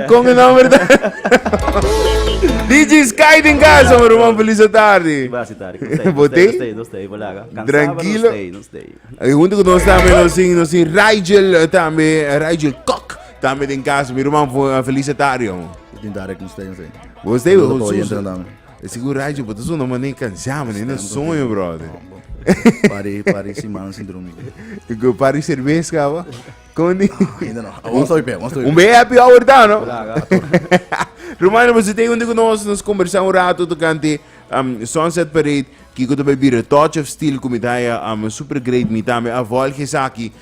com o nome da DJ Sky em casa, meu irmão, feliz tarde. Gostei, tranquilo. Gostei. E junto com nós também, nós Rigel também, Rigel Koch, também em casa, meu irmão, feliz tarde. Gostei, eu seguro Rigel, mas tu não nem cansado, nem sonho, brother. Pare Simão síndrome. Pare cerveja, cara. Ainda não. Vamos saber. Bem happy hour, tá, não? Romano, você tem onde nós conversamos um rato do cante Sunset Parade, que eu também vira Touch of Steel, como está super great, me também a volta aqui,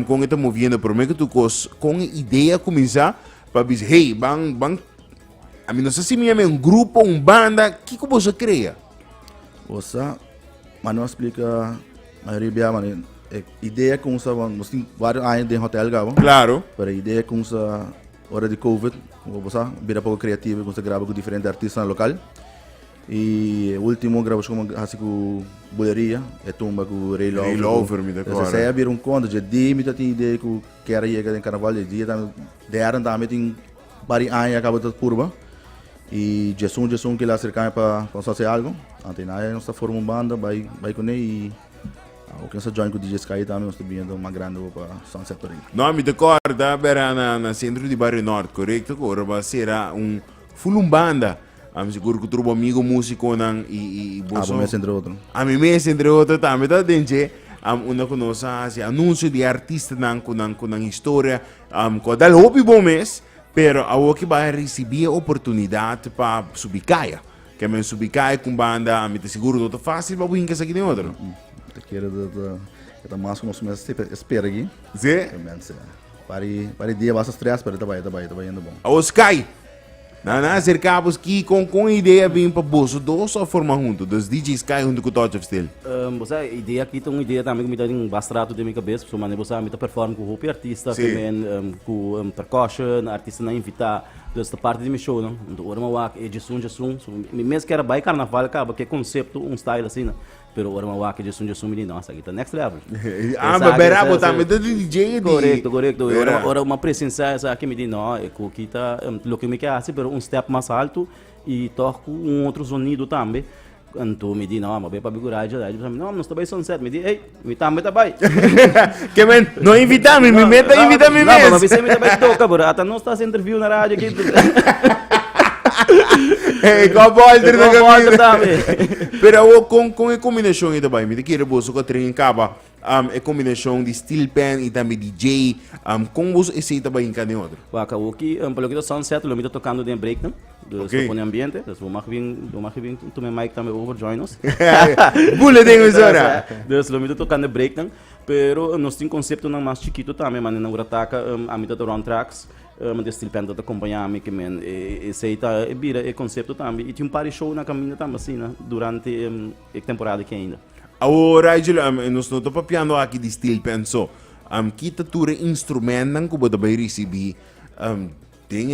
com esta movimento, por mim que tu com a ideia começar, para dizer, hey, bang, a mim não sei se é um grupo, banda, que você cria? Você, mas não explica, a maioria, mano, ideia com essa, nós temos vários anos de hotel, gabo. Claro. Para a ideia com essa hora de Covid, você vira pouco criativo, você grava com diferentes artistas no local. E o último gravamos com Boleria, tumba com Ray Lover, me dá conta. Você vira conta, já de me tem ideia que quer ir em carnaval, de dia também tem vários anos acaba de purba. E Jesus que lá cerca para fazer algo. Antes nada, nós está formando banda, vai com ele e o que nós join com o DJ Sky também, nós estamos vendo uma grande para Sunset Parade. Não, me recorda, era na centro de Barrio Norte, correto? Agora será full banda. Seguro que tu amigo músico e você. Mês entre outros. Mês entre outros também, tá dentro. Uma conosce anúncio de artista com história, com dal hobby bom mês. Pero a que vai receber a oportunidade para subir caia. Que me subir caia com banda, a me te seguro não é fácil para vir que aqui dentro outro. Te quero da mais como nós espera aqui. Sim. Para dia basta stress, para tá indo bom. A Sky. Na acercamos aqui com ideia bem para bolso, dois só forma junto, dos DJ Sky junto com o Touch of Steel. Você ideia aqui tem uma ideia também que me dá um bastante de minha cabeça, porque você me performa com o artista, também com percussion, artista na invitar, desta parte de meu show, não? Então, ora é Jason, mesmo que era bem carnaval, acaba que conceito, style assim, não? Pero ora uma que Jason me nossa, aqui tá next level. Mas berabo também do DJ. Correto. Ora uma presença essa aqui me diz não, é que tá, lo que me quer assim, pero step mais alto e toco outro sonido também. Então me diz não, mas bem para bigurar já, não, nós também Sunset, me diz, ei, me também tá bem. Que men, não invita-me, me meta invita-me mesmo. Não, mas você me também toca, bro, até não está sendo interview na rádio aqui. Igual Walter da Camila. Pero com a combinação aí também, me quero você que treina em caba, a combinação de steel pen e também DJ, como você esse também em cada outro. Waka aqui, pelo que do Sunset, eu me tô tocando de break, não? Do Sopone Ambiente, então vamos vir, tu me mic também over join us. Bula tem uma hora. Então eu me tô tocando de break, não? Pero nós temos conceito não mais chiquito também, mas não ataca a mim do round tracks. Mas estilo penta de acompanhar-me que men esse aí tá vira o conceito também e tinha par de show na caminha também assim durante a temporada que ainda. Agora nós não estamos piano aqui de estilo penso kita tura instrumento não que você vai receber tem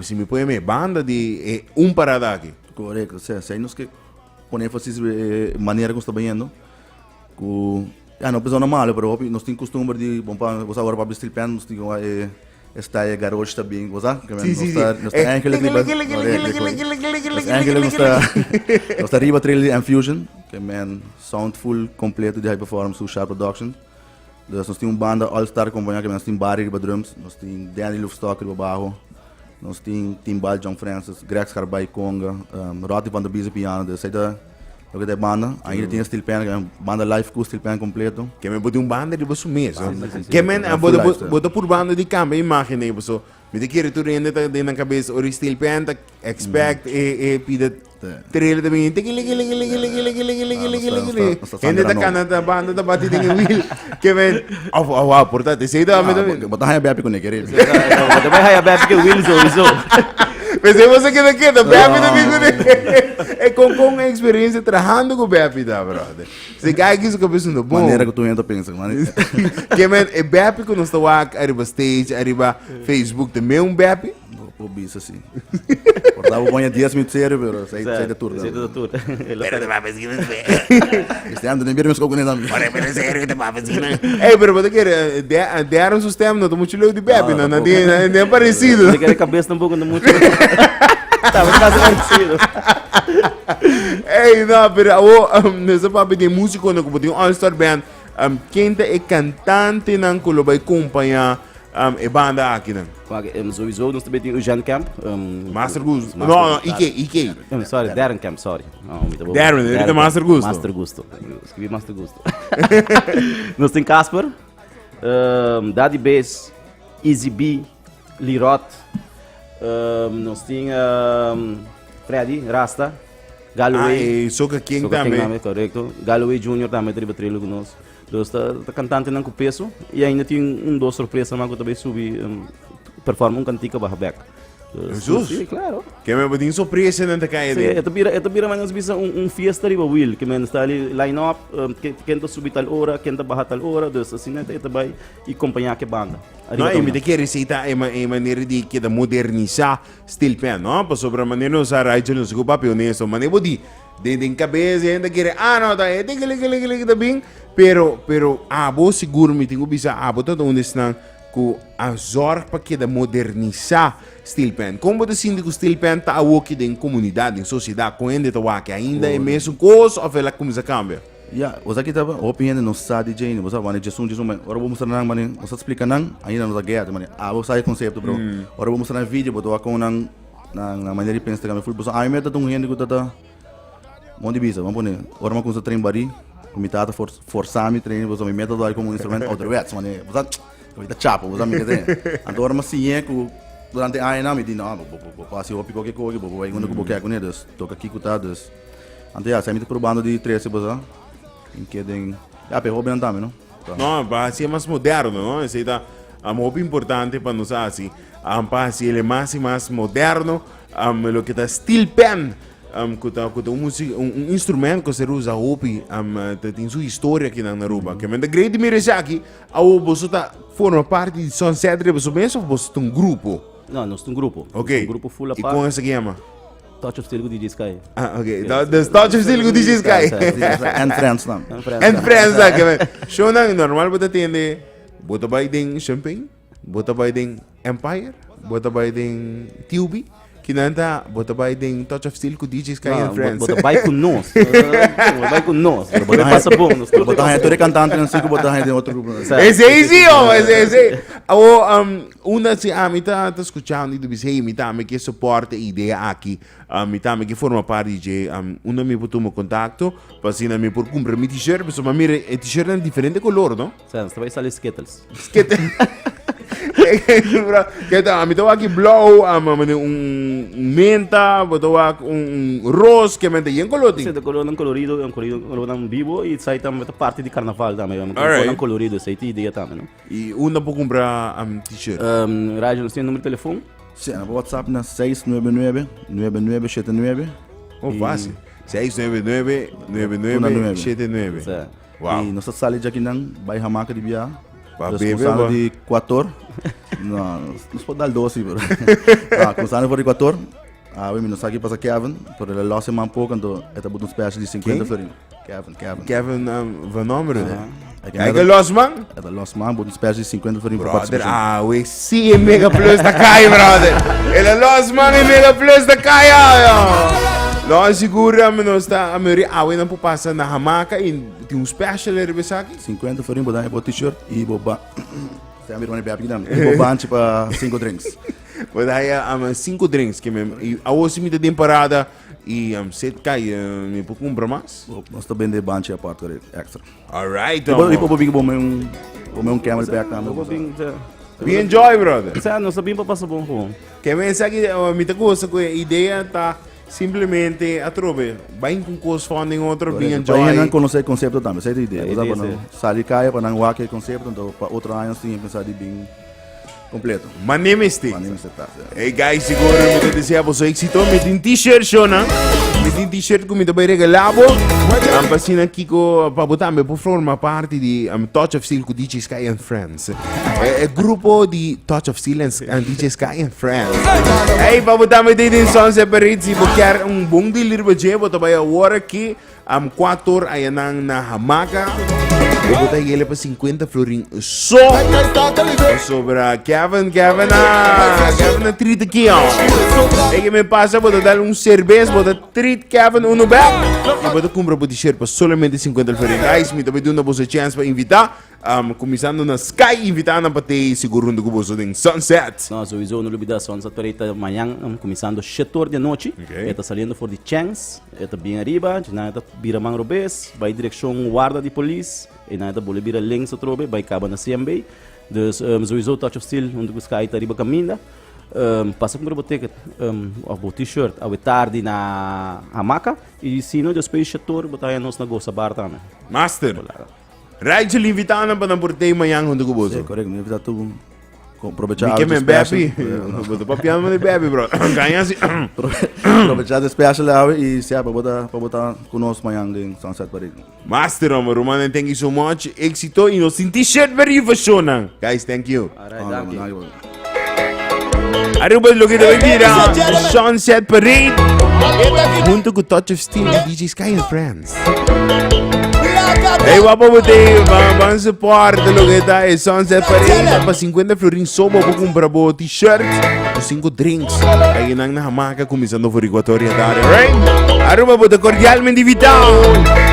se me põe minha banda de parada aqui. Correto, se nós que põe ênfase maneira que estamos indo não precisa normal, mas nós temos costume de bom para você agora para estilo pen nós temos está aí garagem também, você? Sim. Nós está arriba trail Infusion, que é soundful completo de high performance do Sharp Production. Nós temos banda all-star acompanhada, que nós temos Barry para drums, nós temos Danny Luftstock para baixo, nós temos Timbal John Francis, Greg Scarbai Conga, Roddy van der Biese piano, essa é a banda, ainda tem steel pen, banda live com steel pen completo. Que me botou banda de você mesmo. Que me botou por banda de câmbio, imagina você. Me te quero tudo ainda na cabeça, o steel pen, expect e pida trailer também. Ainda tá cana banda da batida em wheel. Que me, portanto, esse aí também. Botar raia bebe com ele, querido. Botar raia bebe com o Will so. Mas você queda, bebe também. É com a experiência trabalhando com o Beppe, tá, brother? Você quer que isso que eu penso no bom? Maneira que tu ainda pensa, mano. Que é Beppe que nós estamos aqui, arriba stage, arriba Facebook, também Beppe? Obisa, sim. Portava bom 10 minutos sério, pero sei de tudo. Sei de tudo. Pero te papas que me ve. Este ano nem vira meus coco nem também. Ora, pero serio, te papas que me. Ei, pero você quer dar um sistema, não tô muito louco de bebe, não é parecido. Você quer a cabeça um pouco muito. Tava quase parecido. Ei, não, pero nessa papo de músico, não como tem um all-star band, quem é cantante não que vai acompanhar a banda aqui, não? Sowieso, nós também temos o Jan Camp. Master Gusto. Não, Ike. Sorry, Darren Camp, sorry. Darren, ele é Master Gusto. Master Gusto. Escrevi Master Gusto. Nós temos Casper, Daddy Bass, Easy B, Lirot. Nós temos Freddy, Rasta, Galloway. Ah, Soca King Soca King também. correto. Galloway Jr. também teve trilho conosco. Então, está cantante não com peso. E ainda tem duas surpresas, mas que também subi, performa cantica barra back. Jesus? Sim, claro. Que me botin surpresa não te cai Sim, dele. ito bira man bisa fiesta riba will, que man está ali line up, quem tá subir tal hora, quem tá baixar tal hora, dus assim né, ito vai e acompanhar que banda. Não, e me te quer receita é maneira de que da modernizar steel pen, não? Para sobre a maneira usar a gente não se ocupa honesto, mas nem bodi. De cabeça ainda quer, não, tá, é que bem, pero vou seguro me tenho bisa, todo onde estão com a zorg para que da modernizar steel pen. Como você sente que o steel pen está aqui em comunidade, em sociedade, com ele tá aqui ainda é mesmo coisa ou ela começa a cambiar? Ja, was aqui tava opinião no sa DJ, no sa mane Jesus mas ora vamos mostrar nang mane, você explica nang, ainda não dá guerra, mane. Vou sair conceito, bro. Ora vamos mostrar vídeo, botou a com nang na maneira de pensar que me fui, você ai meta tung gente que tá onde bisa, vamos pôr. Ora uma coisa trein bari, comitata forçar me trein, você me meta do como instrumento outra vez, mane. Você vai chapa, você me entende? Agora mas sim é que durante a ano me diz não, vou passar o pico que coge, vou vai quando que com eles, toca aqui com tadas. Ante já, sai me probando de 13, você que tem já pegou bem também, não? Não, para ser mais moderno, não? Isso está muito importante para nós assim. Para ser ele mais e mais moderno, o que está steel pen, que um instrumento que se usa hoje, tem sua história aqui na Aruba. Que é grande merece aqui, você está forma parte de Sunset, você pensa ou você tem um grupo? Não, nós temos um grupo. Ok. Um grupo full E apart. como se chama? Touch of Steel com DJ Sky. Ah, ok. The Touch of Steel com DJ Sky. And friends, não? And friends, que show na normal bota atende, bota by ding champagne, bota by ding Empire, bota by ding TUB, kinanta bota by ding Touch of Steel com DJ Sky and friends. Bota vai com nós. Vai com nós. Bota passa bom. Botar a gente cantante, não sei que botar a gente em outro grupo. Esse esse. Una se a mim tá escutando e do bisei, me tá me que suporta a ideia aqui, me tá me que forma parte de una me botou meu contato, passina me por comprar mi t-shirt, mas uma mira t-shirt é diferente color, não? Você vai sair Skittles. Que tá, me tô aqui blow, menta, botou aqui rose, que menta e em color. Você decorou um colorido vivo e sai também parte de carnaval também. Um colorido, essa ideia também, não? E una por comprar t-shirt. Rádio, nós temos número de telefone? Sim, no WhatsApp na 699-9979. Oh, fácil. 699-9979. Wow. E nossa sala de aqui não vai hamaca de via. Responsável de 4. Não, nos pode dar 12, bro. Responsável por 4. Eu me não sei aqui para Kevin, por ele losse um pouco, então é tá botando special de 50 florin. Kevin, van número. É que los man? É da losse man, botando special de 50 florin para Brother, participação. we see Mega Plus da Kai, brother. Ele los man e Mega Plus da Kai, Não, segura, mas não está a maioria. Não pode passar na hamaca e tem special ele vai aqui. 50 florin, botar o t-shirt e boba. Você a minha bebe aqui também. E boba antes para 5 drinks. Vou dar 5 drinks que mesmo. E a outra me temporada e 7 cai, me pode comprar mais? Nós também de banche a parte extra. Alright, E para o bom meu camelback também. We enjoy, brother. Não sabia para passar bom. Que mensagem, me tá gosta com a ideia tá simplesmente a trove. Vai com coisa fã em outro, we enjoy. Para não conhecer o conceito também, essa é a ideia. Sabe, não sair caia para não o conceito, então para outro ano sim pensar de bem Completo. Manimesti. Manim se tá. Hey guys, siguro mo desejar po sa éxito. May din t-shirt siya na. May din t-shirt ko may tabay regalabo. Ang pasina Kiko Pabutame po forma parte di Touch of Steel ko DJ Sky and Friends. Grupo di Touch of Steel and DJ Sky and Friends. Hey, Pabutame din son separate si Bukyar ang buong dilir ba dyan. Bo tabay awara ki 4 ayanang na hamaka. Bo tayo pa 50 floring. Sobra Kevin na treat aqui, ó. É que me passa, vou dar cerveja, vou treat Kevin back. E vou comprar por t-shirt para solamente 50 florins. Guys, me também dando uma boa chance para invitar. Começando na Sky, invitando para ter seguro no cubo de Sunset. Nós o Iso no Lubida Sunset Parita amanhã, começando 7 da noite. Okay. Está saindo for de Changs, está bem arriba, na está vira Mangrobes, vai direção guarda de polícia, e na está boleh vira links o trobe, vai caba na CMB. Dus sowieso Touch of Steel, onde o Sky está arriba caminha. Passa com o ticket, o t-shirt, a tarde na hamaca, e se não, depois setor, botar aí nos negócios bar também. Master. Right, je invitando para não portei amanhã onde o cubo. Sim, correto. Me invita tu aprovechar Que me bebe. Vou papiando de bebe, bro. Ganha assim. aprovechar de special hour e se para botar conosco amanhã em Sunset Parade. Master, Roman, thank you so much. Éxito e nos t-shirt verificação. Guys, thank you. Alright, thank you. Arriba lo que te mira, Sunset Parade, junto con Touch of Steel y DJ Sky and Friends. Hey, guapo, vamos support lo que está el Sunset Parade. Para 50 florins sobo, vou comprar t-shirts o 5 drinks. Aí na hamaca, começando por Equatoria, right? Arriba, cordialmente invitado.